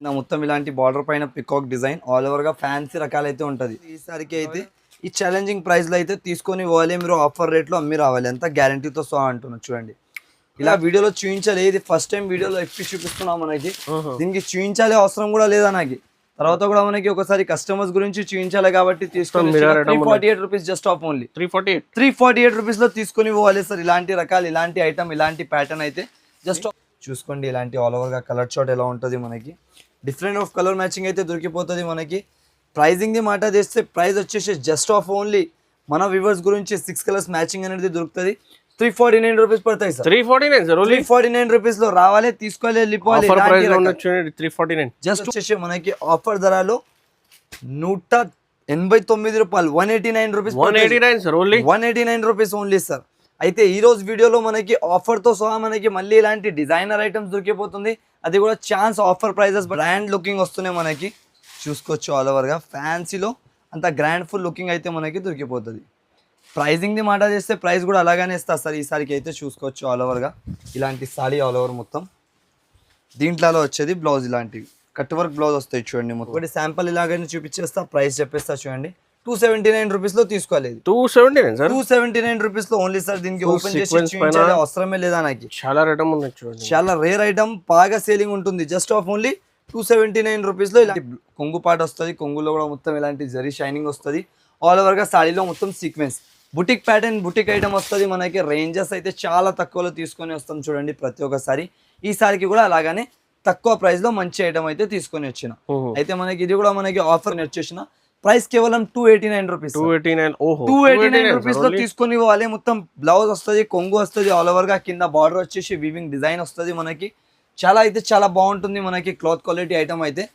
నా మొత్తం ఇలాంటి బార్డర్ పైన పికాక్ డిజైన్ ఆల్ ఓవర్ గా ఫ్యాన్సీ రకాలైతే ఉంటది. ఈసారికి అయితే ఈ ఛాలెంజింగ్ ప్రైస్ లో అయితే తీసుకొని పోవాలి, మీరు ఆఫర్ రేట్ లో అమ్మి రావాలి, అంతా గ్యారంటీతో సహా అంటున్నా. చూడండి ఇలా వీడియోలో చూపించాలి, ఇది ఫస్ట్ టైం వీడియోలో ఎక్కి చూపిస్తున్నాం మనకి. దీనికి చూపించాలి అవసరం కూడా లేదా నాకు, తర్వాత కూడా మనకి ఒకసారి కస్టమర్స్ గురించి చూపించాలి కాబట్టి తీసుకొని 348 rupees just of only 348 rupees లో తీసుకొని పోవాలి సార్. ఇలాంటి రకాలు, ఇలాంటి ఐటమ్, ఇలాంటి ప్యాటర్న్ అయితే జస్ట్ చూసుకోండి. ఇలాంటి ఆల్ ఓవర్ గా కలర్ షాట్ ఎలా ఉంటుంది మనకి, డిఫరెంట్ ఆఫ్ కలర్ మ్యాచింగ్ అయితే దొరికిపోతుంది మనకి. ప్రైజింగ్ ది మాట చేస్తే ప్రైస్ వచ్చేసి జస్ట్ ఆఫ్ ఓన్లీ మన వ్యూవర్స్ గురించి 6 కలర్స్ మ్యాచింగ్ అనేది దొరుకుతుంది. 349 రూపీస్ పడతాయి సార్. 349 రూపీస్ లో రావాలి, తీసుకోవాలి, వెళ్ళిపోవాలి. జస్ట్ వచ్చేసి మనకి ఆఫర్ ధరలో 189 రూపాయలు, 189 రూపీస్, 189 రూపీస్ ఓన్లీ సార్. అయితే ఈ రోజు వీడియోలో మనకి ఆఫర్ తో సహా మనకి మళ్ళీ ఇలాంటి డిజైనర్ ఐటమ్స్ దొరికిపోతుంది, అది కూడా chance offer prizes, brand looking వస్తున్నాయి మనకి. చూసుకోవచ్చు ఆల్ ఓవర్ గా ఫ్యాన్సీలో అంత గ్రాండ్ ఫుల్ లుకింగ్ అయితే మనకి దొరికిపోతుంది. ప్రైజింగ్ ది మాట చేస్తే ప్రైస్ కూడా అలాగానే ఇస్తా సార్. ఈసారికి అయితే చూసుకోవచ్చు ఆల్ ఓవర్ గా ఇలాంటి సారీ ఆల్ ఓవర్ మొత్తం. దీంట్లో వచ్చేది బ్లౌజ్, ఇలాంటివి కట్ వర్క్ బ్లౌజ్ వస్తాయి చూడండి. మొత్తం ఒకటి శాంపుల్ ఇలాగనే చూపించేస్తా, ప్రైస్ చెప్పేస్తా చూడండి. 279 రూపీస్ లో తీసుకోలేదు, 279 రూపీస్ లో ఓన్లీ సార్. దీనికి ఓపెన్ చేసి చూపించాలి అవసరమే లేదా నాకు. చాలా ఐటమ్ ఉంది చూడండి, చాలా రేర్ ఐటమ్, బాగా సేలింగ్ ఉంటుంది. జస్ట్ ఆఫ్ ఓన్లీ 279 రూపీస్ లో ఇలాంటి కొంగు పాట వస్తుంది, కొంగులో కూడా మొత్తం ఇలాంటి జరీ షైనింగ్ వస్తుంది. ఆల్ ఓవర్ గా సాడీలో మొత్తం sequence boutique pattern, boutique item వస్తుంది మనకి. రేంజెస్ అయితే చాలా తక్కువలో తీసుకొని వస్తాం చూడండి ప్రతి ఒక్కసారి. ఈసారికి కూడా అలాగానే తక్కువ ప్రైస్ లో మంచి ఐటమ్ అయితే తీసుకొని వచ్చిన. అయితే మనకి ఇది కూడా మనకి ఆఫర్ వచ్చేసిన ప్రైస్ కేవలం 289 రూపీస్, 289 రూపీస్ లో తీసుకొని పోవాలి. మొత్తం బ్లౌజ్ వస్తుంది, కొంగు వస్తుంది, ఆల్ ఓవర్ గా కింద బార్డర్ వచ్చేసి వీవింగ్ డిజైన్ వస్తుంది మనకి. చాలా అయితే చాలా బాగుంటుంది మనకి క్లాత్ క్వాలిటీ ఐటమ్ అయితే.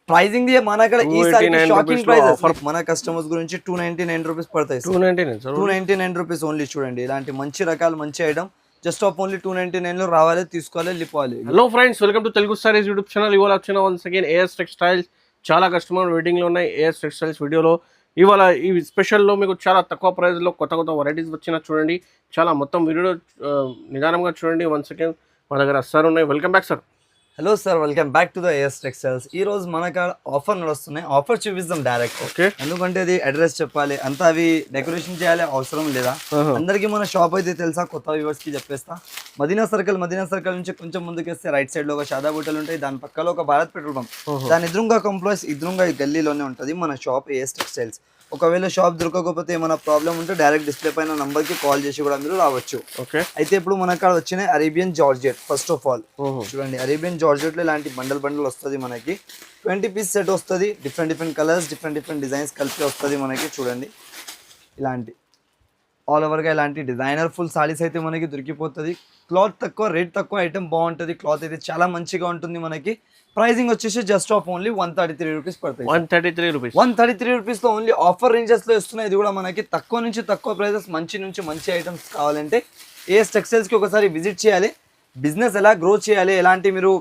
ప్రైజింగ్ మన అక్కడ ఈసారి షాకింగ్ ప్రైస్ మన కస్టమర్స్ గురించి 299 రూపీస్ పడతాయి, 299 రూపీస్ ఓన్లీ. చూడండి ఇలాంటి మంచి రకాలు, మంచి ఐటమ్ జస్ట్ ఆఫ్ ఓన్లీ 299 లో రావాలి, తీసుకోవాలి, వెళ్ళిపోవాలి. Hello friends, welcome to Telugu స్టారీస్ YouTube channel. ఇవాళ వచ్చిన వన్స్ అగైన్ ఏఎస్ టెక్స్టైల్స్. చాలా కస్టమర్ వెయిటింగ్ లో ఉన్నాయి ఏఎస్ టెక్స్టైల్స్ వీడియోలో. ఇవాళ ఈ స్పెషల్లో మీకు చాలా తక్కువ ప్రైస్ లో కొత్త కొత్త వెరైటీస్ వచ్చినా చూడండి. చాలా మొత్తం వీడియో నిదానంగా చూడండి. వన్స్ అగైన్ మా దగ్గర సార్ ఉన్నాయి. Welcome back sir. Hello sir, welcome back to the A S textiles. ఈ రోజు మనకు ఆఫర్ నడుస్తున్నాయి, ఆఫర్ చూపిస్తాం డైరెక్ట్. ఓకే, ఎందుకంటే అది అడ్రస్ చెప్పాలి, అంతా అవి డెకరేషన్ చేయాలి అవసరం లేదా. అందరికి మన షాప్ అయితే తెలుసా, కొత్త వ్యూవర్స్ కి చెప్పేస్తా. మదీనా సర్కిల్ నుంచి కొంచెం ముందుకేస్తే రైట్ సైడ్ లో ఒక షాదా బుట్టలు ఉంటాయి, దాని పక్కలో ఒక భారత్ పెట్రోల్ పంప్, దాని ఎదురుగా కంప్లైస్ ఎదురుగా ఈ గల్లీలోనే ఉంటుంది మన షాప్ ఏఎస్ టెక్స్టైల్స్. ఒకవేళ షాప్ దొరకకపోతే ఏమైనా ప్రాబ్లం ఉంటే డైరెక్ట్ డిస్ప్లే పైన నంబర్ కి కాల్ చేసి కూడా మీరు రావచ్చు. ఓకే, అయితే ఇప్పుడు మన కాడ వచ్చిన Arabian georgette. First of all చూడండి, అరేబియన్ జార్జెట్ లో ఇలాంటి బండల్ వస్తుంది మనకి. 20 పీస్ సెట్ వస్తుంది, డిఫరెంట్ కలర్స్, డిఫరెంట్ డిజైన్స్ కలిపి వస్తుంది మనకి. చూడండి ఇలాంటి ఆల్ ఓవర్ గా ఇలాంటి డిజైనర్ ఫుల్ సారీస్ అయితే మనకి దొరికిపోతుంది. క్లాత్ తక్కువ, రేట్ తక్కువ, ఐటమ్ బాగుంటుంది, క్లాత్ అయితే చాలా మంచిగా ఉంటుంది మనకి. ప్రైజింగ్ వచ్చేసి జస్ట్ ఆఫ్ ఓన్లీ 133 రూపీస్ పడతాయి. 133 రూపీస్ లో ఓన్లీ ఆఫర్ రేంజెస్ లో ఇస్తున్నాయి. ఇది కూడా మనకి తక్కువ నుంచి తక్కువ ప్రైజెస్, మంచి నుంచి మంచి ఐటమ్స్ కావాలంటే ఏఎస్ టెక్స్టైల్స్ కి ఒకసారి విజిట్ చేయాలి. బిజినెస్ ఎలా గ్రో చేయాలి, ఎలాంటి మీరు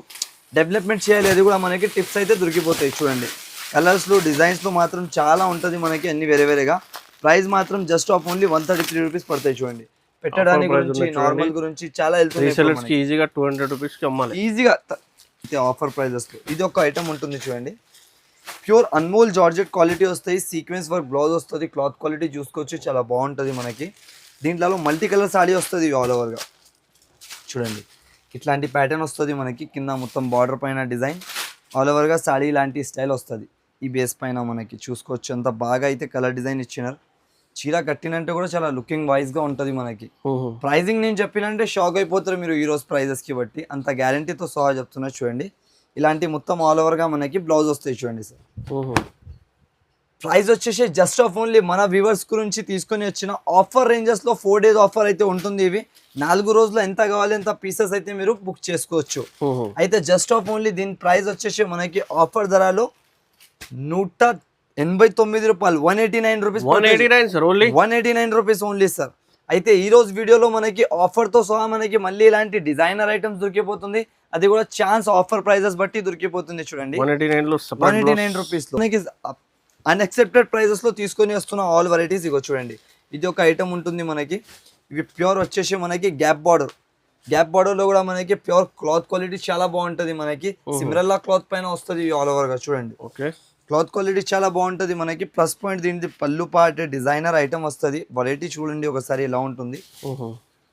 డెవలప్మెంట్ చేయాలి, అది కూడా మనకి టిప్స్ అయితే దొరికిపోతాయి. చూడండి కలర్స్ లో, డిజైన్స్ లో మాత్రం చాలా ఉంటుంది మనకి, అన్ని వేరేగా. ప్రైస్ మాత్రం జస్ట్ ఆఫ్ ఓన్లీ 133 రూపీస్ పడతాయి. చూడండి పెట్టడానికి గురించి, నార్మల్ గురించి చాలా వెళ్తుంది, ఈజీగా 200 రూపీస్ కి అమ్మాలి ఈజీగా ఆఫర్ ప్రైజెస్ లో. ఇది ఒక ఐటమ్ ఉంటుంది చూడండి, ప్యూర్ అన్మోల్ జార్జెట్ క్వాలిటీ వస్తాయి, సీక్వెన్స్ వర్క్ బ్లౌజ్ వస్తుంది, క్లాత్ క్వాలిటీ చూసుకోవచ్చు, చాలా బాగుంటుంది మనకి. దీంట్లో మల్టీ కలర్ సాడీ వస్తుంది ఆల్ ఓవర్ గా. చూడండి ఇట్లాంటి ప్యాటర్న్ వస్తుంది మనకి, కింద మొత్తం బార్డర్ పైన డిజైన్, ఆల్ ఓవర్ గా సాడీ ఇలాంటి స్టైల్ వస్తుంది. ఈ బేస్ పైన మనకి చూసుకోవచ్చు, అంత బాగా అయితే కలర్ డిజైన్ ఇచ్చినారు. చీర కట్టినంటే కూడా చాలా లుకింగ్ వైజ్ గా ఉంటది మనకి. ప్రైజింగ్ నేను చెప్పినంటే షాక్ అయిపోతారు మీరు ఈ రోజు ప్రైజెస్ కి బట్టి, అంత గ్యారంటీతో సహా చెప్తున్నా. చూడండి ఇలాంటి మొత్తం ఆల్ ఓవర్ గా మనకి బ్లౌజ్ వస్తాయి చూడండి సార్. ప్రైస్ వచ్చేసి జస్ట్ ఆఫ్ ఓన్లీ మన వ్యూవర్స్ గురించి తీసుకొని వచ్చిన ఆఫర్ రేంజెస్ లో 4 days ఆఫర్ అయితే ఉంటుంది. ఇవి 4 రోజులు ఎంత కావాలి ఎంత పీసెస్ అయితే మీరు బుక్ చేసుకోవచ్చు. అయితే జస్ట్ ఆఫ్ ఓన్లీ దీని ప్రైస్ వచ్చేసి మనకి ఆఫర్ ధరలో 189 రూపాయలు, 189 రూపీస్, 189 రూపీస్ ఓన్లీ సార్. అయితే ఈ రోజు వీడియోలో మనకి ఆఫర్ తో సహా మనకి మళ్ళీ ఇలాంటి డిజైనర్ ఐటమ్స్ దొరికిపోతుంది, అది కూడా ఛాన్స్ ఆఫర్ ప్రైజెస్ బట్టి దొరికిపోతుంది. చూడండి 189 రూపీస్ లో మనకి అన్ఎక్సెప్టెడ్ ప్రైజెస్ లో తీసుకొని వస్తున్న ఆల్ వెరైటీస్. ఇగో చూడండి ఇది ఒక ఐటమ్ ఉంటుంది మనకి. ఇవి ప్యూర్ వచ్చేసి మనకి గ్యాప్ బార్డర్, గ్యాప్ బార్డర్ లో కూడా మనకి ప్యూర్ క్లాత్ క్వాలిటీ చాలా బాగుంటది మనకి. సిమ్రల్లా క్లాత్ పైన వస్తుంది ఆల్ ఓవర్ గా చూడండి. ఓకే, క్లాత్ క్వాలిటీ చాలా బాగుంటది మనకి. ప్లస్ పాయింట్ దీనికి పళ్ళు పార్ట్ డిజైనర్ ఐటమ్ వస్తుంది. వెరైటీ చూడండి ఒకసారి ఎలా ఉంటుంది.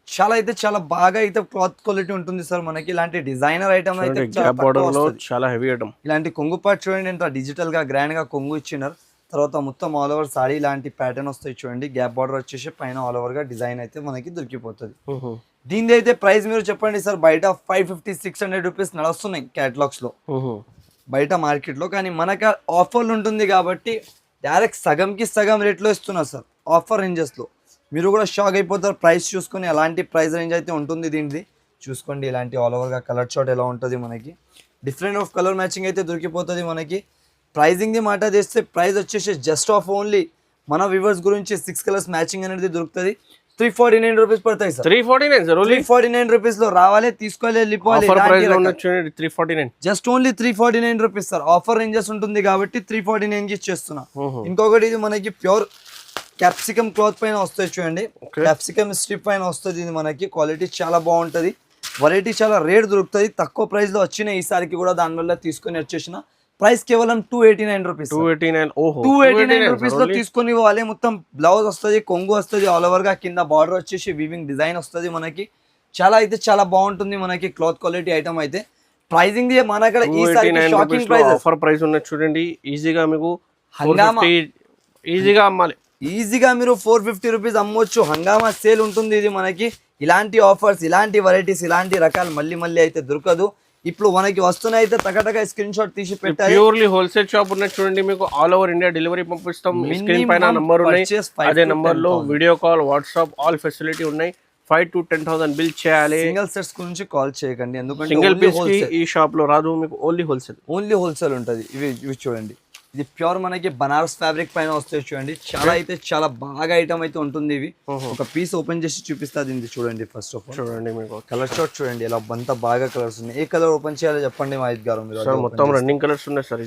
చాలా అయితే చాలా బాగా అయితే క్లాత్ క్వాలిటీ ఉంటుంది సార్ మనకి. ఇలాంటి డిజైనర్ ఐటమ్ అయితే గ్యాప్ బార్డర్ లో చాలా హెవీ ఐటమ్. ఇలాంటి కొంగు పార్ట్ చూడండి ఎంత డిజిటల్ గా గ్రాండ్ గా కొంగు ఇచ్చినారు. తర్వాత మొత్తం ఆల్ ఓవర్ సారీ ఇలాంటి ప్యాటర్న్ వస్తాయి చూడండి. గ్యాప్ బార్డర్ వచ్చేసి పైన ఆల్ ఓవర్ గా డిజైన్ అయితే మనకి దొరికిపోతుంది. దీని అయితే ప్రైస్ మీరు చెప్పండి సార్. బయట 550-600 రూపీస్ నడుస్తున్నాయి క్యాటలాగ్స్ లో బయట మార్కెట్ లో. కానీ మనకి ఆఫర్లు ఉంటుంది కాబట్టి డైరెక్ట్ సగంకి సగం రేట్లో ఇస్తున్నారు సార్ ఆఫర్ రేంజెస్ లో. మీరు కూడా షాక్ అయిపోతారు ప్రైస్ చూసుకొని. ఎలాంటి ప్రైస్ రేంజ్ అయితే ఉంటుంది దీనిది చూసుకోండి. ఇలాంటి ఆల్ ఓవర్ గా కలర్ చార్ట్ ఎలా ఉంటుంది మనకి. డిఫరెంట్ ఆఫ్ కలర్ మ్యాచింగ్ అయితే దొరికిపోతుంది మనకి. ప్రైజింగ్ ది మాట చేస్తే ప్రైస్ వచ్చేసి జస్ట్ ఆఫ్ ఓన్లీ మన వ్యూవర్స్ గురించి 6 కలర్స్ మ్యాచింగ్ అనేది దొరుకుతుంది. 349 రూపీస్ పడతాయి సార్. 349 రూపీస్ లో రావాలి, తీసుకోవాలి, వెళ్ళిపోవాలి. Just only 349 rupees sir. Offer ranges ఉంటుంది కాబట్టి 349 కి ఇచ్చేస్తున్నా. ఇంకొకటి ఇది మనకి ప్యూర్ క్యాప్సికమ్ క్లాత్ పైన వస్తుంది చూడండి. క్యాప్సికమ్ స్ట్రిప్ పైన వస్తుంది. ఇది మనకి క్వాలిటీ చాలా బాగుంటది. వెరైటీ చాలా రేట్ దొరుకుతుంది. తక్కువ ప్రైస్ లో వచ్చిన ఈసారికి కూడా దానివల్ల తీసుకొని వచ్చేసిన. ప్రైస్ కేవలం 289 రూపీస్. 289 రూపీస్ లో తీసుకొని పోవాలి. మొత్తం బ్లౌజ్ వస్తుంది, కొంగు వస్తుంది ఆల్ ఓవర్ గా. కింద బార్డర్ వచ్చేసి వీవింగ్ డిజైన్ వస్తుంది మనకి. చాలా అయితే చాలా బాగుంటుంది మనకి క్లాత్ క్వాలిటీ ఐటమ్ అయితే. ప్రైజింగ్ మన దగ్గర ఈసారి షాకింగ్ ప్రైస్ ఆఫర్ ప్రైస్ ఉన్నది చూడండి. ఈజీగా మీకు ఈజీగా అమ్మాలి. ఈజీగా మీరు 450 రూపీస్ అమ్మొచ్చు. హంగామా సేల్ ఉంటుంది ఇది మనకి. ఇలాంటి ఆఫర్స్, ఇలాంటి వెరైటీస్, ఇలాంటి రకాలు మళ్ళీ అయితే దొరకదు. ఇప్పుడు మనకి వస్తున్నాయి అయితే టకటక స్క్రీన్ షాట్ తీసి పెట్టాలి. ప్యూర్లీ హోల్సేల్ షాప్ ఉన్నది చూడండి. మీకు ఆల్ ఓవర్ ఇండియా డెలివరీ పంపిస్తాం. స్క్రీన్ పైన నంబర్ ఉన్నాయి. అదే నంబర్ లో video call, WhatsApp all facility ఉన్నాయి. 5,000 to 10,000 బిల్ చేయాలి. సింగిల్ సెట్స్ గురించి కాల్ చేయకండి, ఎందుకంటే సింగిల్ పీస్ కి ఈ షాప్ లో రాదు. మీకు ఓన్లీ హోల్సేల్ ఉంటుంది. ఇవి చూడండి. ఇది ప్యూర్ మనకి బనారస్ ఫ్యాబ్రిక్ పైన వస్తాయి చూడండి. చాలా అయితే చాలా బాగా ఐటమ్ అయితే ఉంటుంది. ఇవి ఒక పీస్ ఓపెన్ చేసి చూపిస్తా. దీనికి చూడండి. ఫస్ట్ ఆఫ్ ఆల్ చూడండి, మీకు కలర్ చార్ట్ చూడండి. ఇలా అంతా బాగా కలర్స్ ఉన్నాయి. ఏ కలర్ ఓపెన్ చేయాలో చెప్పండి మహేష్ గారు మీరు. మొత్తం రన్నింగ్ కలర్స్ ఉన్నాయి సార్.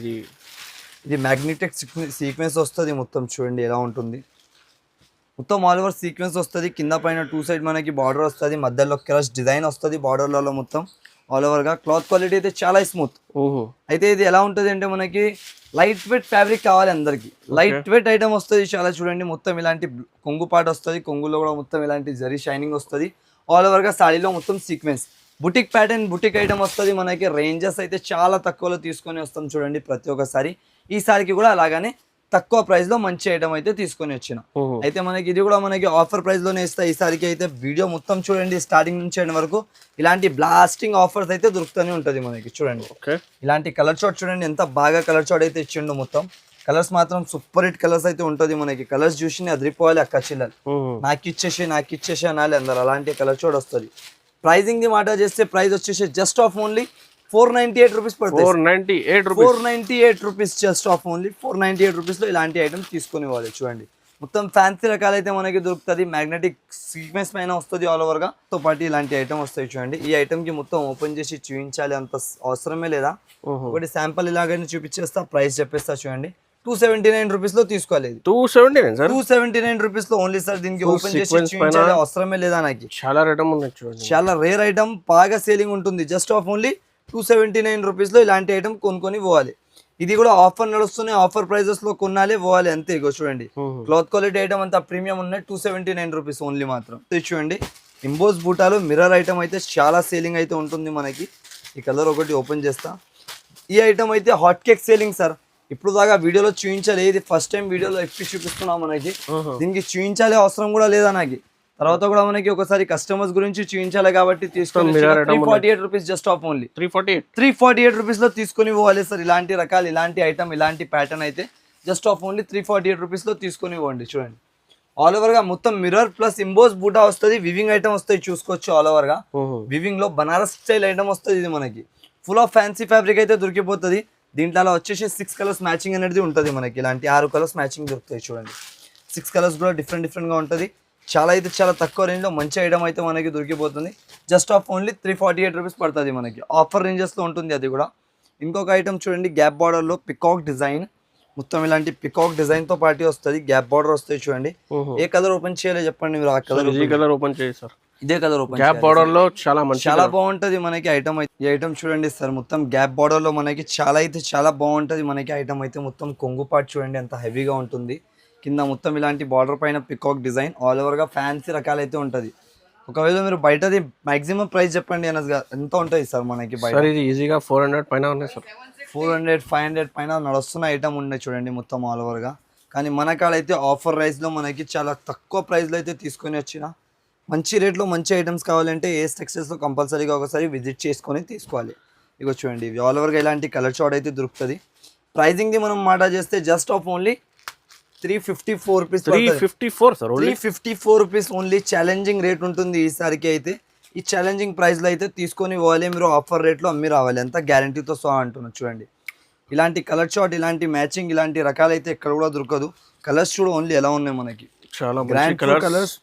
ఇది మ్యాగ్నెటిక్ సీక్వెన్స్ వస్తుంది. మొత్తం చూడండి ఎలా ఉంటుంది. మొత్తం ఆల్ ఓవర్ సీక్వెన్స్ వస్తుంది. కింద పైన 2 సైడ్ మనకి బార్డర్ వస్తుంది. మధ్యలో క్రష్ డిజైన్ వస్తుంది బార్డర్లలో మొత్తం ఆల్ ఓవర్ గా. క్లాత్ క్వాలిటీ అయితే చాలా స్మూత్. అయితే ఇది ఎలా ఉంటుంది అంటే మనకి లైట్ వెయిట్ ఫ్యాబ్రిక్ కావాలి అందరికి. లైట్ వెయిట్ ఐటమ్ వస్తుంది చాలా చూడండి. మొత్తం ఇలాంటి కొంగు పాట వస్తుంది. కొంగులో కూడా మొత్తం ఇలాంటి జరీ షైనింగ్ వస్తుంది. ఆల్ ఓవర్ గా సాడీలో మొత్తం sequence boutique pattern, boutique item వస్తుంది మనకి. రేంజెస్ అయితే చాలా తక్కువలో తీసుకొని వస్తాం చూడండి ప్రతి ఒక్కసారి. ఈసారికి కూడా అలాగానే తక్కువ ప్రైస్ లో మంచి ఐటమ్ అయితే తీసుకొని వచ్చిన. అయితే మనకి ఇది కూడా మనకి ఆఫర్ ప్రైస్ లోనే ఇస్తా ఈసారికి. అయితే వీడియో మొత్తం చూడండి స్టార్టింగ్ నుంచి ఎండ్ వరకు. ఇలాంటి బ్లాస్టింగ్ ఆఫర్స్ అయితే దొరుకుతూనే ఉంటది మనకి చూడండి. ఇలాంటి కలర్ చార్ట్ చూడండి ఎంత బాగా కలర్ చార్ట్ అయితే ఇచ్చిండు. మొత్తం కలర్స్ మాత్రం సూపర్ హిట్ కలర్స్ అయితే ఉంటది మనకి. కలర్స్ చూసి అదిరిపోవాలి అక్క చెల్లెలు. నాకు ఇచ్చేసి అనాలి అందరు. అలాంటి కలర్ చార్ట్ వస్తుంది. ప్రైజింగ్ ది మాట చేస్తే ప్రైస్ వచ్చేసి జస్ట్ ఆఫ్ ఓన్లీ 498 రూపీస్ పడుతుంది. 498 rupees just of only 498 rupees లో ఇలాంటి ఐటమ్ తీసుకుని ఇవ్వాలి చూడండి. మొత్తం ఫ్యాన్సీ రకాలైతే మనకి దొరుకుతుంది. మ్యాగ్నెటిక్ సీక్వెన్స్ పైన వస్తుంది ఆల్ ఓవర్ గా. తో పాటు ఇలాంటి ఐటమ్ వస్తాయి చూడండి. ఈ ఐటమ్ కి మొత్తం ఓపెన్ చేసి చూపించాలి అంత అవసరమే లేదా. ఒకటి శాంపుల్ ఇలాగైనా చూపించేస్తా. ప్రైస్ చెప్పేస్తా చూడండి. 279 రూపీస్ లో తీసుకోవాలి. 279 రూపీస్ లో ఓన్లీ సార్. దీనికి ఓపెన్ చేసి చూపించాలి అవసరమే లేదా నాకు. చాలా ఐటమ్ ఉన్నాయి చూడండి. చాలా రేర్ ఐటమ్, బాగా సేలింగ్ ఉంటుంది. జస్ట్ ఆఫ్ ఓన్లీ 279 రూపీస్ లో ఇలాంటి ఐటమ్ కొనుక్కొని పోవాలి. ఇది కూడా ఆఫర్ నడుస్తున్నాయి. ఆఫర్ ప్రైజెస్ లో కొనాలి పోవాలి అంతే. ఇగో చూడండి క్లాత్ క్వాలిటీ ఐటమ్ అంతా ప్రీమియం ఉన్నాయి. 279 రూపీస్ ఓన్లీ మాత్రం. చూడండి ఇంబోస్ బూటాలు మిర్రర్ ఐటమ్ అయితే చాలా సేలింగ్ అయితే ఉంటుంది మనకి. ఈ కలర్ ఒకటి ఓపెన్ చేస్తా. ఈ ఐటమ్ అయితే హాట్ కేక్ సేలింగ్ సార్. ఇప్పుడు దాకా వీడియోలో చూపించాలి. ఇది ఫస్ట్ టైం వీడియోలో ఎక్కి చూపిస్తున్నాం మనకి. దీనికి చూపించాలి అవసరం కూడా లేదా నాకు. తర్వాత కూడా మనకి ఒకసారి కస్టమర్స్ గురించి చూపించాలి కాబట్టి తీసుకొని 348 rupees just of only 348 rupees లో తీసుకొని పోవాలి సార్. ఇలాంటి రకాలు, ఇలాంటి ఐటమ్, ఇలాంటి ప్యాటర్న్ అయితే జస్ట్ ఆఫ్ ఓన్లీ 348 రూపీస్ లో తీసుకొని పోండి. చూడండి ఆల్ ఓవర్ గా మొత్తం మిర్రర్ ప్లస్ ఇంబోస్ బూటా వస్తుంది. వివింగ్ ఐటమ్ వస్తాయి చూసుకోవచ్చు. ఆల్ ఓవర్ గా వివింగ్ లో బనారస్ స్టైల్ ఐటమ్ వస్తుంది. ఇది మనకి ఫుల్ ఆఫ్ ఫ్యాన్సీ ఫ్యాబ్రిక్ అయితే దొరికిపోతుంది. దీంట్లో వచ్చేసి 6 కలర్స్ మ్యాచింగ్ అనేది ఉంటుంది మనకి. ఇలాంటి 6 కలర్స్ మ్యాచింగ్ దొరుకుతాయి చూడండి. 6 కలర్స్ కూడా డిఫరెంట్ గా ఉంటుంది. చాలా అయితే చాలా తక్కువ రేంజ్ లో మంచి ఐటమ్ అయితే మనకి దొరికిపోతుంది. జస్ట్ ఆఫ్ ఓన్లీ 348 రూపీస్ పడుతుంది మనకి. ఆఫర్ రేంజెస్ లో ఉంటుంది అది కూడా. ఇంకొక ఐటమ్ చూడండి గ్యాప్ బార్డర్ లో పికాక్ డిజైన్. మొత్తం ఇలాంటి పికాక్ డిజైన్ తో పాటు వస్తుంది. గ్యాప్ బార్డర్ వస్తాయి చూడండి. ఏ కలర్ ఓపెన్ చేయాలో చెప్పండి మీరు. ఆ కలర్ ఓపెన్ చేయి సార్. ఇదే కలర్ ఓపెన్ గ్యాప్ బార్డర్ లో చాలా మంచి చాలా బాగుంటది మనకి ఐటమ్ అయితే. ఈ ఐటమ్ చూడండి సార్, మొత్తం గ్యాప్ బార్డర్ లో మనకి చాలా బాగుంటది మనకి ఐటమ్ అయితే. మొత్తం కొంగు పార్ట్ చూడండి ఎంత హెవీగా ఉంటుంది. కింద మొత్తం ఇలాంటి బార్డర్ పైన పికాక్ డిజైన్ ఆల్ ఓవర్ గా ఫ్యాన్సీ రకాలైతే ఉంటది. ఒకవేళ మీరు బయటది మాక్సిమం ప్రైస్ చెప్పండి అనగా ఎంత ఉంటుంది సార్ మనకి బయట? సార్ ఇది ఈజీగా 400 పైన ఉన్నాయి సార్. 400 500 పైన నడుస్తున్న ఐటమ్ ఉన్నాయి చూడండి మొత్తం ఆల్ ఓవర్ గా. కానీ మన కాడైతే ఆఫర్ ప్రైస్ లో మనకి చాలా తక్కువ ప్రైస్ లో అయితే తీసుకొని వచ్చిన మంచి రేట్లో మంచి ఐటమ్స్ కావాలంటే ఏఎస్ టెక్స్టైల్స్ లో కంపల్సరీగా ఒకసారి విజిట్ చేసుకొని తీసుకోవాలి. ఇగో చూడండి ఇవి ఆల్ ఓవర్గా ఇలాంటి కలర్ చార్ట్ అయితే దొరుకుతుంది. ప్రైజింగ్ ది మనం మాట చేస్తే just of only 354 rupees. 354 sir, 354 rupees only. Challenging rate ఉంటుంది ఈసారికి అయితే. ఈ ఛాలెంజింగ్ ప్రైస్లో అయితే తీసుకొని పోవాలి మీరు, ఆఫర్ రేట్లో అమ్మి రావాలి, అంతా గ్యారంటీతో సహా అంటున్నారు. చూడండి ఇలాంటి కలర్ చార్ట్, ఇలాంటి మ్యాచింగ్, ఇలాంటి రకాలైతే ఎక్కడ కూడా దొరకదు. కలర్స్ చూడు ఓన్లీ ఎలా ఉన్నాయి మనకి, చాలా గ్రాండ్ కలర్స్,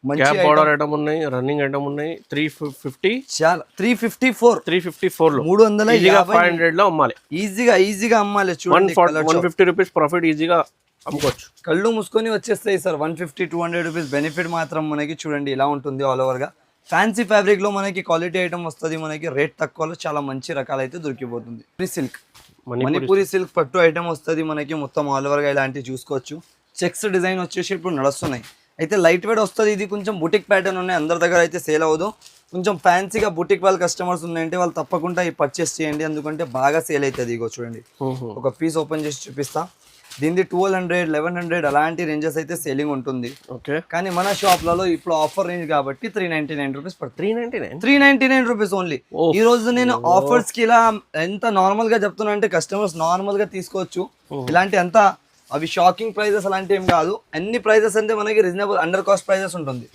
మంచి బార్డర్ ఐటమ్ ఉన్నాయి, రన్నింగ్ ఐటమ్ ఉన్నాయి. 350 చాలా 354 లో 350 500 లో అమ్మాలి ఈజీగా అమ్మాలి. చూడండి 150 రూపీస్ ప్రాఫిట్ ఈజీగా అమ్ముకోవచ్చు. కళ్ళు మూసుకొని వచ్చేస్తాయి సార్. 150-200 రూపీస్ బెనిఫిట్ మాత్రం మనకి. చూడండి ఇలా ఉంటుంది ఆల్ ఓవర్ గా. ఫ్యాన్సీ ఫ్యాబ్రిక్ లో మనకి క్వాలిటీ ఐటమ్ వస్తుంది మనకి. రేట్ తక్కువలో చాలా మంచి రకాలు అయితే దొరికిపోతుంది. సిల్క్, మణిపూరి సిల్క్ పట్టు ఐటమ్ వస్తుంది మనకి. మొత్తం ఆల్ ఓవర్ గా ఇలాంటివి చూసుకోవచ్చు. చెక్స్ డిజైన్ వచ్చేసి ఇప్పుడు నడుస్తున్నాయి. అయితే లైట్ వెయిట్ వస్తుంది. ఇది కొంచెం బుటిక్ ప్యాటర్న్ ఉన్నాయి, అందరి దగ్గర అయితే సేల్ అవ్వదు. కొంచెం ఫ్యాన్సీగా బుటిక్ వాళ్ళ కస్టమర్స్ ఉన్నాయంటే వాళ్ళు తప్పకుండా ఈ పర్చేస్ చేయండి, ఎందుకంటే బాగా సేల్ అవుతుంది. ఇగో చూడండి ఒక పీస్ ఓపెన్ చేసి చూపిస్తా. దీనిది 1200 1100 అలాంటి రేంజెస్ అయితే సేలింగ్ ఉంటుంది. ఓకే, కానీ మన షాప్లలో ఇప్పుడు ఆఫర్ రేంజ్ కాబట్టి 399 రూపీస్ పడుతుంది. 399 రూపీస్ ఓన్లీ. ఈ రోజు నేను ఆఫర్స్ కి ఇలా ఎంత నార్మల్ గా చెప్తున్నా అంటే కస్టమర్స్ నార్మల్ గా తీసుకోవచ్చు. ఇలాంటి అంత అవి షాకింగ్ ప్రైజెస్ అలాంటి ఏం కాదు. అన్ని ప్రైజెస్ అంటే మనకి రీజనబుల్ అండర్ కాస్ట్ ప్రైజెస్ ఉంటుంది.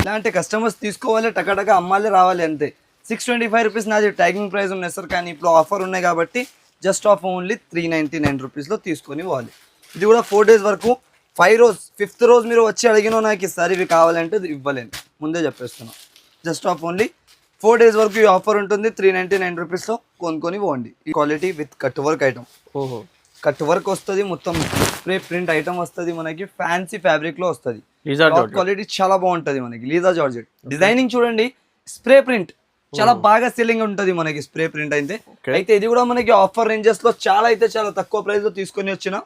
ఇలాంటి కస్టమర్స్ తీసుకోవాలి, టకటక అమ్మాలి, రావాలి అంతే. 625 రూపీస్ నాది ట్యాగింగ్ ప్రైస్ ఉన్నాయి సార్. కానీ ఇప్పుడు ఆఫర్ ఉన్నాయి కాబట్టి జస్ట్ ఆఫ్ ఓన్లీ 399 రూపీస్లో తీసుకొని పోవాలి. ఇది కూడా 4 days వరకు. 5 రోజు 5th రోజు మీరు వచ్చి అడిగినా నాకు ఈసారి ఇవి కావాలంటే ఇవ్వలేను, ముందే చెప్పేస్తున్నాను. జస్ట్ ఆఫ్ ఓన్లీ 4 days వరకు ఈ ఆఫర్ ఉంటుంది. 399 రూపీస్లో కొనుక్కొని పోండి. ఈ quality with cut work item, cut work వస్తుంది, మొత్తం స్ప్రే ప్రింట్ ఐటమ్ వస్తుంది మనకి. ఫ్యాన్సీ ఫ్యాబ్రిక్ లో వస్తుంది. క్వాలిటీ చాలా బాగుంటది మనకి. లీజా జార్జెట్ డిజైనింగ్ చూడండి, స్ప్రే ప్రింట్ చాలా బాగా సెల్లింగ్ ఉంటుంది మనకి. స్ప్రే ప్రింట్ అయితే ఇది కూడా మనకి ఆఫర్ రేంజెస్ లో చాలా తక్కువ ప్రైస్ లో తీసుకొని వచ్చిన.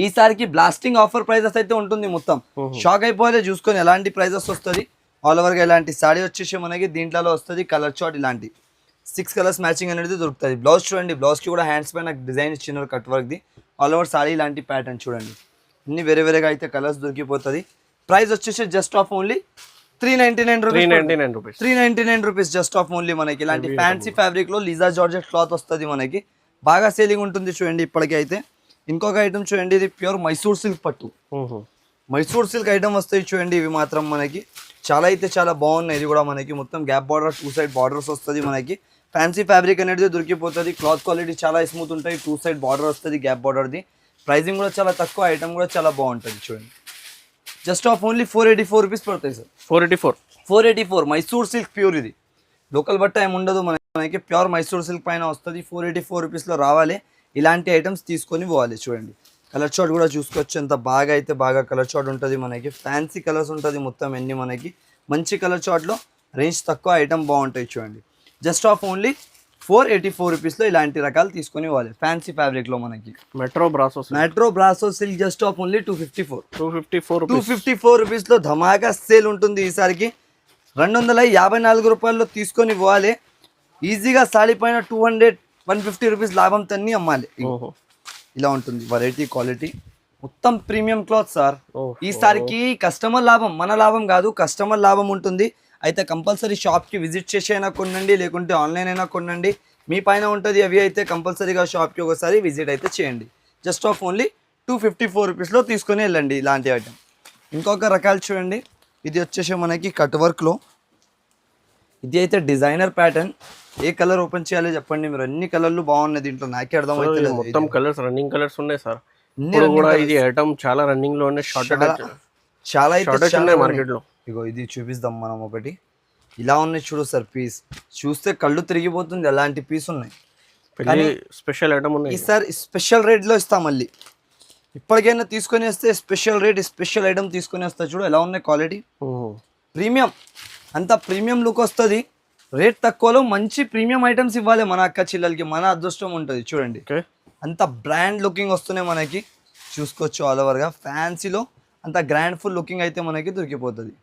ఈసారికి బ్లాస్టింగ్ ఆఫర్ ప్రైజెస్ అయితే ఉంటుంది. మొత్తం షాక్ అయిపోతే చూసుకొని ఎలాంటి ప్రైజెస్ వస్తుంది. ఆల్ ఓవర్ గా ఇలాంటి సాడీ వచ్చేసి మనకి దీంట్లో వస్తుంది. కలర్ చార్ట్ ఇలాంటి 6 కలర్స్ మ్యాచింగ్ అనేది దొరుకుతుంది. బ్లౌజ్ చూడండి, బ్లౌజ్ కి కూడా హ్యాండ్స్ పైన డిజైన్ ఇచ్చినారు cut work the. All over sorry ఇలాంటి ప్యాటర్న్ చూడండి, అన్ని వేరేగా అయితే కలర్స్ దొరికిపోతుంది. ప్రైస్ వచ్చేసి just of only 399 rupees just of only మనకి. ఇలాంటి ఫ్యాన్సీ ఫ్యాబ్రిక్ లో లీజా జార్జెట్ క్లాత్ వస్తుంది మనకి. బాగా సేలింగ్ ఉంటుంది చూడండి ఇప్పటికీ అయితే. ఇంకొక ఐటమ్ చూడండి, ఇది ప్యూర్ మైసూర్ సిల్క్ పట్టు. మైసూర్ సిల్క్ ఐటమ్ వస్తాయి చూడండి. ఇవి మాత్రం మనకి చాలా బాగున్నాయి. ఇది కూడా మనకి మొత్తం గ్యాప్ బార్డర్, 2 side బార్డర్స్ వస్తుంది మనకి. ఫ్యాన్సీ ఫ్యాబ్రిక్ అనేది దొరికిపోతుంది. క్లాత్ క్వాలిటీ చాలా స్మూత్ ఉంటాయి. 2 side బార్డర్ వస్తుంది గ్యాప్ బార్డర్ది. ప్రైజింగ్ కూడా చాలా తక్కువ, ఐటమ్ కూడా చాలా బాగుంటుంది చూడండి. జస్ట్ ఆఫ్ ఓన్లీ 484 రూపీస్ పడతాయి సార్. 484 Mysore silk pure. ఇది లోకల్ బట్ట ఏమి ఉండదు మనకి, ప్యూర్ మైసూర్ సిల్క్ పైన వస్తుంది. 484 రూపీస్లో రావాలి. ఇలాంటి ఐటమ్స్ తీసుకొని పోవాలి. చూడండి కలర్ చార్ట్ కూడా చూసుకోవచ్చు, ఎంత బాగా కలర్ చార్ట్ ఉంటుంది మనకి. ఫ్యాన్సీ కలర్స్ ఉంటుంది మొత్తం ఎన్ని మనకి. మంచి కలర్ చార్ట్లో రేంజ్ తక్కువ, ఐటమ్ బాగుంటాయి చూడండి. జస్ట్ ఆఫ్ ఓన్లీ 484 రూపీస్లో ఇలాంటి రకాలు తీసుకొని పోవాలి. ఫ్యాన్సీ ఫ్యాబ్రిక్ లో మనకి metro brasso silk just of only 254 రూపీస్లో ధమాకా సేల్ ఉంటుంది ఈసారికి. 254 రూపాయల్లో తీసుకొని పోవాలి. ఈజీగా సాడీ పైన 200-150 రూపీస్ లాభం తన్ని అమ్మాలి. ఇలా ఉంటుంది వెరైటీ క్వాలిటీ, మొత్తం ప్రీమియం క్లాత్ సార్. ఈసారికి కస్టమర్ లాభం, మన లాభం కాదు, కస్టమర్ లాభం ఉంటుంది. అయితే కంపల్సరీ షాప్కి విజిట్ చేసి అయినా కొనండి, లేకుంటే ఆన్లైన్ అయినా కొనండి, మీ పైన ఉంటుంది. అవి అయితే కంపల్సరీగా షాప్కి ఒకసారి విజిట్ అయితే చేయండి. జస్ట్ ఆఫ్ ఓన్లీ 254 రూపీస్లో తీసుకొని వెళ్ళండి ఇలాంటి ఐటమ్. ఇంకొక రకాలు చూడండి, ఇది వచ్చేసి మనకి కట్ వర్క్లో. ఇది అయితే డిజైనర్ ప్యాటర్న్. ఏ కలర్ ఓపెన్ చేయాలో చెప్పండి మీరు. అన్ని కలర్లు బాగున్నాయి దీంట్లో, నాకే అర్థం అయితే మొత్తం కలర్స్ రన్నింగ్ కలర్స్ ఉన్నాయి సార్. కూడా ఇది ఐటమ్ చాలా రన్నింగ్ లో ఉన్నాయి. చాలా అయితే మార్కెట్ లో. ఇగో ఇది చూపిస్తాం మనం ఒకటి. ఇలా ఉన్నాయి చూడు సార్, పీస్ చూస్తే కళ్ళు తిరిగిపోతుంది. అలాంటి పీస్ ఉన్నాయి. స్పెషల్ ఐటమ్ ఉన్నాయి ఈసారి స్పెషల్ రేట్ లో ఇస్తాం. మళ్ళీ ఇప్పటికైనా తీసుకొని వస్తే స్పెషల్ రేట్, స్పెషల్ ఐటమ్ తీసుకొని వస్తా. చూడు ఎలా ఉన్నాయి క్వాలిటీ. ప్రీమియం, అంత ప్రీమియం లుక్ వస్తుంది. రేట్ తక్కువలో మంచి ప్రీమియం ఐటమ్స్ ఇవ్వాలి మన అక్క చెల్లెలకి, మన అదృష్టం ఉంటుంది. చూడండి అంత బ్రాండ్ లుకింగ్ వస్తున్నాయి మనకి, చూసుకోవచ్చు ఆల్ ఓవర్గా. ఫ్యాన్సీలో అంత గ్రాండ్ ఫుల్ లుకింగ్ అయితే మనకి దొరికిపోతుంది.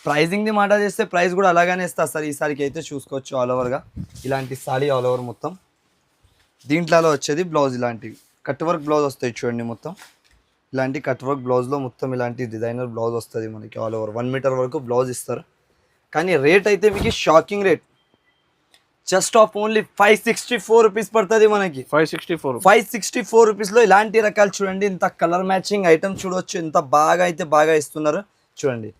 ప్రైజింగ్ది మాట చేస్తే ప్రైస్ కూడా అలాగానే ఇస్తారు సార్ ఈసారికి అయితే. చూసుకోవచ్చు ఆల్ ఓవర్గా ఇలాంటి సాడీ ఆల్ ఓవర్ మొత్తం. దీంట్లో వచ్చేది బ్లౌజ్ ఇలాంటివి కట్ వర్క్ బ్లౌజ్ వస్తాయి చూడండి. మొత్తం ఇలాంటి కట్ వర్క్ బ్లౌజ్లో మొత్తం ఇలాంటి డిజైనర్ బ్లౌజ్ వస్తుంది మనకి ఆల్ ఓవర్. 1 మీటర్ వరకు బ్లౌజ్ ఇస్తారు. కానీ రేట్ అయితే మీకు shocking rate, just of only 564 rupees పడుతుంది మనకి. 564 రూపీస్లో ఇలాంటి రకాలు చూడండి. ఇంత కలర్ మ్యాచింగ్ ఐటమ్ చూడవచ్చు, ఎంత బాగా అయితే బాగా ఇస్తున్నారు చూడండి.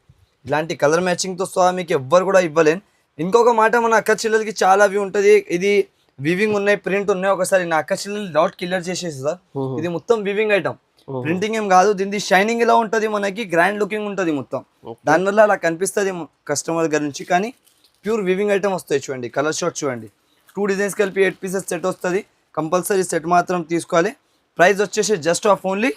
ఇలాంటి కలర్ మ్యాచింగ్తో సహా మీకు ఎవ్వరు కూడా ఇవ్వలేను. ఇంకొక మాట, మన అక్క చెల్లెలకి చాలా అవి ఉంటుంది. ఇది వివింగ్ ఉన్నాయి, ప్రింట్ ఉన్నాయి. ఒకసారి నా అక్క చెల్లెలు డౌట్ క్లియర్ చేసేసి సార్, ఇది మొత్తం వివింగ్ ఐటమ్, ప్రింటింగ్ ఏం కాదు. దీనికి షైనింగ్ ఎలా ఉంటుంది మనకి, గ్రాండ్ లుకింగ్ ఉంటుంది మొత్తం. దానివల్ల అలా కనిపిస్తుంది కస్టమర్ దగ్గర నుంచి. కానీ ప్యూర్ వివింగ్ ఐటమ్ వస్తాయి చూడండి. కలర్ షార్ట్ చూడండి, 2 డిజైన్స్ కలిపి 8 పీసెస్ సెట్ వస్తుంది. కంపల్సరీ సెట్ మాత్రం తీసుకోవాలి. ప్రైస్ వచ్చేసి జస్ట్ ఆఫ్ ఓన్లీ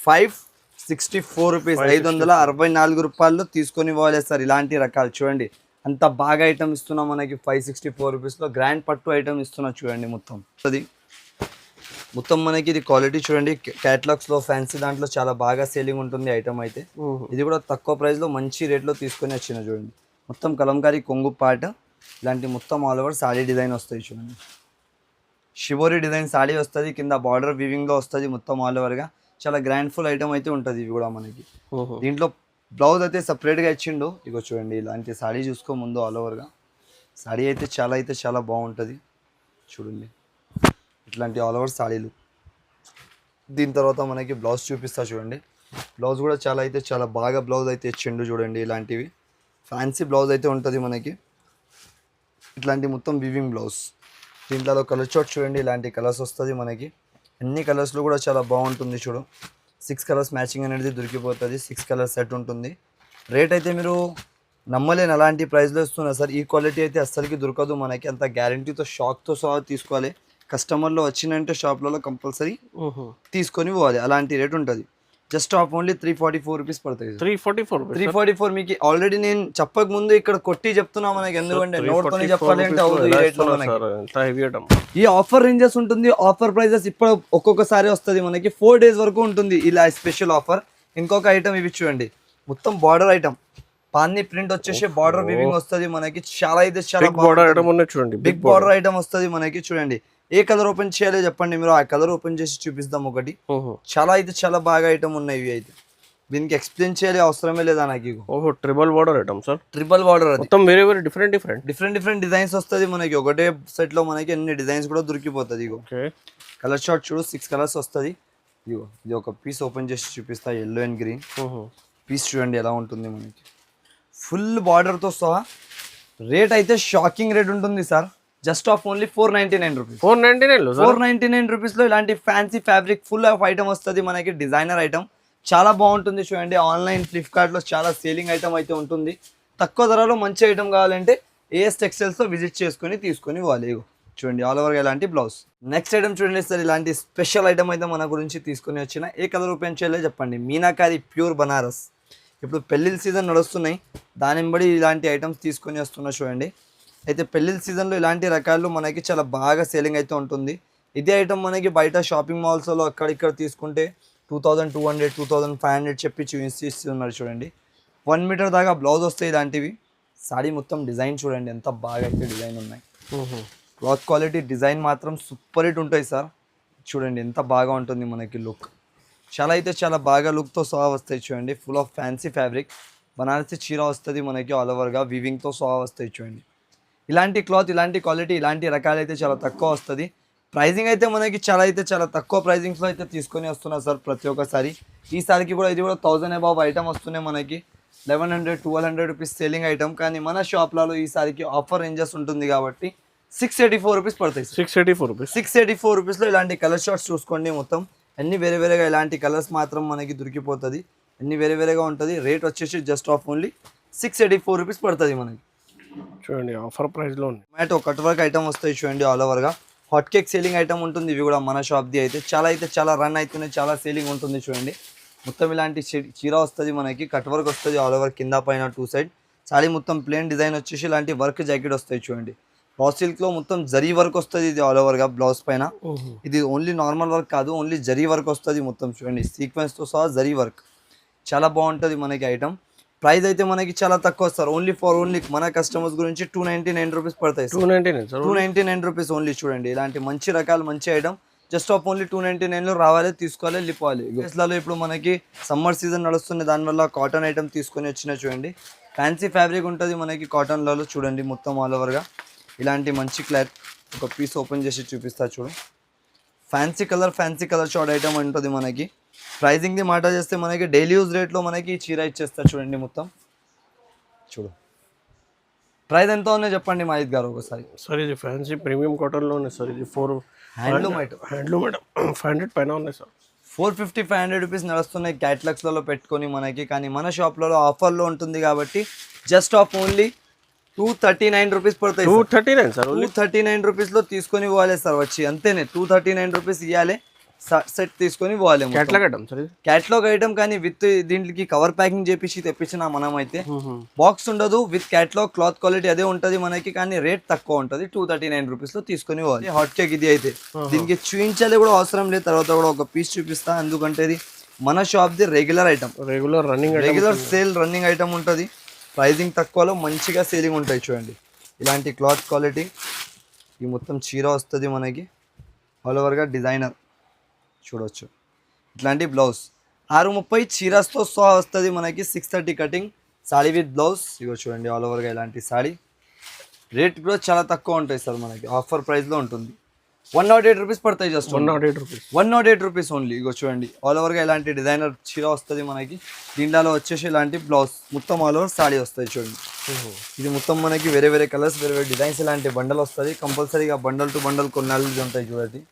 564 రూపీస్, 564 రూపాయల్లో తీసుకొని పోవాలి సార్. ఇలాంటి రకాలు చూడండి, అంత బాగా ఐటమ్ ఇస్తున్నాం మనకి 564 రూపీస్లో. గ్రాండ్ పట్టు ఐటమ్ ఇస్తున్నా చూడండి. మొత్తం అది మొత్తం మనకి ఇది క్వాలిటీ చూడండి. క్యాటలాగ్స్లో ఫ్యాన్సీ దాంట్లో చాలా బాగా సేలింగ్ ఉంటుంది ఐటమ్ అయితే. ఇది కూడా తక్కువ ప్రైస్లో మంచి రేట్లో తీసుకొని వచ్చిన చూడండి. మొత్తం కలంకారీ కొంగు పాట, ఇలాంటి మొత్తం ఆల్ ఓవర్ సాడీ డిజైన్ వస్తాయి చూడండి. షిబోరి డిజైన్ సాడీ వస్తుంది, కింద బార్డర్ వివింగ్లో వస్తుంది మొత్తం ఆల్ ఓవర్గా. చాలా గ్రాండ్ ఫుల్ ఐటమ్ అయితే ఉంటుంది ఇవి కూడా మనకి. దీంట్లో బ్లౌజ్ అయితే సపరేట్గా ఇచ్చిండు. ఇగో చూడండి, ఇలాంటి సాడీ చూసుకో ముందు ఆల్ ఓవర్గా. సాడీ అయితే చాలా బాగుంటుంది చూడండి. ఇట్లాంటి ఆల్ ఓవర్ సాడీలు. దీని తర్వాత మనకి బ్లౌజ్ చూపిస్తా చూడండి. బ్లౌజ్ కూడా చాలా బాగా బ్లౌజ్ అయితే ఇచ్చిండు చూడండి. ఇలాంటివి ఫ్యాన్సీ బ్లౌజ్ అయితే ఉంటుంది మనకి. ఇట్లాంటి మొత్తం వివింగ్ బ్లౌజ్. దీంట్లో కలర్ చార్ట్ చూడండి, ఇలాంటి కలర్స్ వస్తుంది మనకి. అన్ని కలర్స్లో కూడా చాలా బాగుంటుంది చూడు. 6 కలర్స్ మ్యాచింగ్ అనేది దొరికిపోతుంది. 6 కలర్ సెట్ ఉంటుంది. రేట్ అయితే మీరు నమ్మలేని అలాంటి ప్రైస్లో ఇస్తున్నారు సార్. ఈ క్వాలిటీ అయితే అస్సలకి దొరకదు మనకి. అంత గ్యారంటీతో షాక్తో సహా తీసుకోవాలి. కస్టమర్లో వచ్చినంటే షాప్లలో కంపల్సరీ తీసుకొని పోవాలి. అలాంటి రేట్ ఉంటుంది. జస్ట్ ఆఫ్ ఓన్లీ 344 రూపీస్ పడుతుంది. 344 మీకు ఆల్రెడీ నేను చెప్పక ముందు ఇక్కడ కొట్టి చెప్తున్నా మనకి. ఎందుకంటే నోట్తోనే చెప్పాలి అంటే అవుతుంది ఈ రేట్లో మనకి. ఈ ఆఫర్ రేంజెస్ ఉంటుంది. ఆఫర్ ప్రైజెస్ ఇప్పుడు ఒక్కొక్కసారి వస్తుంది మనకి. 4 డేస్ వరకు ఉంటుంది ఇలా స్పెషల్ ఆఫర్. ఇంకొక ఐటమ్ ఇవి చూడండి, మొత్తం బార్డర్ ఐటమ్. పాన్ని ప్రింట్ వచ్చేసి బార్డర్ వివింగ్ వస్తుంది మనకి. చాలా చూడండి, బిగ్ బార్డర్ ఐటమ్ వస్తుంది మనకి. చూడండి, ఏ కలర్ ఓపెన్ చేయాలో చెప్పండి మీరు, ఆ కలర్ ఓపెన్ చేసి చూపిస్తాం ఒకటి. చాలా బాగా ఐటమ్ ఉన్నాయి ఇవి అయితే. దీనికి ఎక్స్ప్లెయిన్ చేయాలి అవసరమే లేదా నాకు. Triple border item sir. Triple border అది మొత్తం వేరే డిఫరెంట్ డిజైన్స్ వస్తుంది మనకి. ఒకటే సెట్ లో మనకి అన్ని డిజైన్స్ కూడా దొరికిపోతుంది. ఇగో కలర్ షార్ట్ చూడు, 6 కలర్స్ వస్తుంది. ఇగో ఇది ఒక పీస్ ఓపెన్ చేసి చూపిస్తా. ఎల్లో అండ్ గ్రీన్ పీస్ చూడండి ఎలా ఉంటుంది మనకి. ఫుల్ బార్డర్ తో సహా. రేట్ అయితే షాకింగ్ రేట్ ఉంటుంది sir. Just of only 499 rupees. 499 rupees లో ఇలాంటి fancy fabric full of item వస్తుంది మనకి. డిజైనర్ ఐటమ్ చాలా బాగుంటుంది చూడండి. ఆన్లైన్ ఫ్లిప్కార్ట్ లో చాలా సేలింగ్ ఐటమ్ అయితే ఉంటుంది. తక్కువ ధరలో మంచి ఐటమ్ కావాలంటే ఏఎస్ టెక్స్టైల్స్ లో విజిట్ చేసుకొని తీసుకొని వాళ్ళు చూడండి ఆల్ ఓవర్ ఇలాంటి బ్లౌజ్. నెక్స్ట్ ఐటమ్ చూడండి సార్, ఇలాంటి స్పెషల్ ఐటమ్ అయితే మన గురించి తీసుకొని వచ్చిన. ఏ కలర్ ఓపెన్ చేయలే చెప్పండి. మీనాకారి ప్యూర్ బనారస్. ఇప్పుడు పెళ్ళిళ్ళ సీజన్ నడుస్తున్నాయి, దాని బడి ఇలాంటి ఐటమ్స్ తీసుకొని వస్తున్నా చూడండి. అయితే పెళ్ళిళ్ళ సీజన్లో ఇలాంటి రకాలు మనకి చాలా బాగా సేలింగ్ అయితే ఉంటుంది. ఇదే ఐటమ్ మనకి బయట షాపింగ్ మాల్స్లో అక్కడిక్కడ తీసుకుంటే 2200, 2500 చెప్పి చూపిస్తున్నారు చూడండి. 1 మీటర్ దాకా బ్లౌజ్ వస్తాయి ఇలాంటివి. సాడీ మొత్తం డిజైన్ చూడండి ఎంత బాగా అయితే డిజైన్ ఉన్నాయి. క్లాత్ క్వాలిటీ డిజైన్ మాత్రం సూపర్ హిట్ ఉంటాయి సార్. చూడండి ఎంత బాగా ఉంటుంది మనకి లుక్. చాలా బాగా లుక్తో సహా వస్తాయి చూడండి. Full of fancy fabric. Banarasi చీర వస్తుంది మనకి ఆల్ ఓవర్గా. వివింగ్తో సహా వస్తాయి చూడండి. ఇలాంటి క్లాత్, ఇలాంటి క్వాలిటీ, ఇలాంటి రకాలు అయితే చాలా తక్కువ వస్తుంది. ప్రైజింగ్ అయితే మనకి చాలా తక్కువ ప్రైజింగ్స్లో అయితే తీసుకొని వస్తున్నారు సార్ ప్రతి ఒక్కసారి. ఈసారికి కూడా ఇది కూడా 1000 అబౌవ్ ఐటమ్ వస్తున్నాయి మనకి. 1100, 1200 రూపీస్ సేలింగ్ ఐటమ్. కానీ మన షాప్లలో ఈసారికి ఆఫర్ రేంజెస్ ఉంటుంది కాబట్టి 684 రూపీస్ పడతాయి. 684 రూపీస్లో ఇలాంటి కలర్ షార్ట్స్ చూసుకోండి. మొత్తం అన్ని వేరేగా ఇలాంటి కలర్స్ మాత్రం మనకి దొరికిపోతుంది. అన్ని వేరేగా ఉంటుంది. రేట్ వచ్చేసి జస్ట్ ఆఫ్ ఓన్లీ 684 రూపీస్ పడుతుంది మనకి. చూడండి ఆఫర్ ప్రైస్లో ఉంది. టొమాటో కట్ వర్క్ ఐటమ్ వస్తాయి చూడండి ఆల్ ఓవర్గా. హాట్ కేక్ సేలింగ్ ఐటమ్ ఉంటుంది. ఇవి కూడా మన షాప్ది అయితే చాలా రన్ అవుతున్నాయి, చాలా సేలింగ్ ఉంటుంది చూడండి. మొత్తం ఇలాంటి చీర వస్తుంది మనకి, కట్ వర్క్ వస్తుంది ఆల్ ఓవర్ కింద పైన 2 సైడ్. సారీ మొత్తం ప్లేన్ డిజైన్ వచ్చేసి ఇలాంటి వర్క్ జాకెట్ వస్తాయి చూడండి. రా సిల్క్లో మొత్తం జరీ వర్క్ వస్తుంది ఇది ఆల్ ఓవర్గా బ్లౌజ్ పైన. ఇది ఓన్లీ నార్మల్ వర్క్ కాదు, ఓన్లీ జరీ వర్క్ వస్తుంది మొత్తం చూడండి, సీక్వెన్స్తో సహా జరీ వర్క్. చాలా బాగుంటుంది మనకి ఐటమ్. ప్రైస్ అయితే మనకి చాలా తక్కువ సార్, ఓన్లీ మన కస్టమర్స్ గురించి 299 రూపీస్ పడతాయి. 299 రూపీస్ ఓన్లీ. చూడండి ఇలాంటి మంచి రకాలు మంచి ఐటమ్ జస్ట్ ఆఫ్ ఓన్లీ 299లో రావాలి, తీసుకోవాలి, వెళ్ళిపోవాలి. డ్రెస్లలో ఇప్పుడు మనకి సమ్మర్ సీజన్ నడుస్తుంది, దానివల్ల కాటన్ ఐటమ్ తీసుకొని వచ్చిన చూడండి. ఫ్యాన్సీ ఫ్యాబ్రిక్ ఉంటుంది మనకి కాటన్లలో చూడండి, మొత్తం ఆల్ ఓవర్గా ఇలాంటి మంచి క్లాత్. ఒక పీస్ ఓపెన్ చేసి చూపిస్తా చూడు. ఫ్యాన్సీ కలర్ షార్ట్ ఐటమ్ ఉంటుంది మనకి. ప్రైజింగ్ది మాట చేస్తే మనకి డైలీ యూజ్ రేట్లో మనకి చీర ఇచ్చేస్తా చూడండి. మొత్తం చూడు ప్రైస్ ఎంత ఉన్నాయో చెప్పండి మాహిత్ గారు ఒకసారి. సార్ ఇది ఫ్యాన్సీ ప్రీమియం కాటన్లో ఉన్నాయి సార్. ఇది 4 హ్యాండ్లూమ్ ఐటమ్ 500 పైన ఉన్నాయి సార్. 450-500 రూపీస్ నడుస్తున్నాయి క్యాట్లాగ్స్లలో పెట్టుకొని మనకి. కానీ మన షాప్లలో ఆఫర్లో ఉంటుంది కాబట్టి జస్ట్ ఆఫ్ ఓన్లీ 239 రూపీస్ పడతాయి. 239 సార్. 239 రూపీస్లో తీసుకొని పోవాలి సార్ వచ్చి, అంతేనే 239 రూపీస్ ఇవ్వాలి, సెట్ తీసుకొని పోవాలి. క్యాట్లాగ్ ఐటమ్ సార్ ఇది. క్యాట్లాగ్ ఐటమ్ కానీ విత్ దీంట్కి కవర్ ప్యాకింగ్ చేపించి తెప్పించిన మనం అయితే. బాక్స్ ఉండదు, విత్ క్యాట్లాగ్ క్లాత్ క్వాలిటీ అదే ఉంటుంది మనకి, కానీ రేట్ తక్కువ ఉంటుంది. 239 రూపీస్లో తీసుకొని పోవాలి. హాట్ కేక్ ఇది అయితే దీనికి చూపించాలి కూడా అవసరం లేదు, తర్వాత కూడా ఒక పీస్ చూపిస్తా, ఎందుకంటే ఇది మన షాప్ది regular item, regular sale running item ఉంటుంది. ప్రైజింగ్ తక్కువలో మంచిగా సేలింగ్ ఉంటాయి చూడండి. ఇలాంటి క్లాత్ క్వాలిటీ, ఈ మొత్తం చీర వస్తుంది మనకి ఆల్ ఓవర్గా డిజైనర్ చూడవచ్చు. ఇట్లాంటి బ్లౌజ్ 630 చీరస్తో సహా వస్తుంది మనకి. 630 కటింగ్ సాడీ విత్ బ్లౌజ్. ఇగో చూడండి ఆల్ ఓవర్గా ఇలాంటి సాడీ. రేట్ కూడా చాలా తక్కువ ఉంటాయి సార్ మనకి, ఆఫర్ ప్రైస్లో ఉంటుంది. 108 రూపీస్ పడతాయి, జస్ట్ 108 రూపీస్ ఓన్లీ. ఇగో చూడండి ఆల్ ఓవర్గా ఇలాంటి డిజైనర్ చీర వస్తుంది మనకి. దీంట్లో వచ్చేసి ఇలాంటి బ్లౌజ్ మొత్తం ఆల్ ఓవర్ సాడీ వస్తుంది చూడండి. ఇది మొత్తం మనకి వేరే వేరే కలర్స్, వేరే వేరే డిజైన్స్, ఇలాంటి బండల్ వస్తుంది. కంపల్సరీగా బండల్ టు బండల్ కొన్నాళ్ళు ఉంటాయి చూడండి,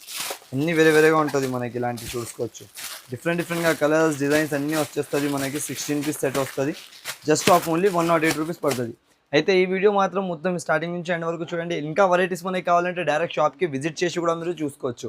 అన్నీ వేరే వేరేగా ఉంటుంది మనకి. ఇలాంటి చూసుకోవచ్చు, డిఫరెంట్గా కలర్స్ డిజైన్స్ అన్నీ వచ్చేస్తుంది మనకి. 16 పీస్ సెట్ వస్తుంది, జస్ట్ ఆఫ్ ఓన్లీ 108 రూపీస్ పడుతుంది. అయితే ఈ వీడియో మాత్రం మొత్తం స్టార్టింగ్ నుంచి ఎండ్ వరకు చూడండి. ఇంకా వెరైటీస్ మనకి కావాలంటే డైరెక్ట్ షాప్కి విజిట్ చేసి కూడా మీరు చూసుకోవచ్చు.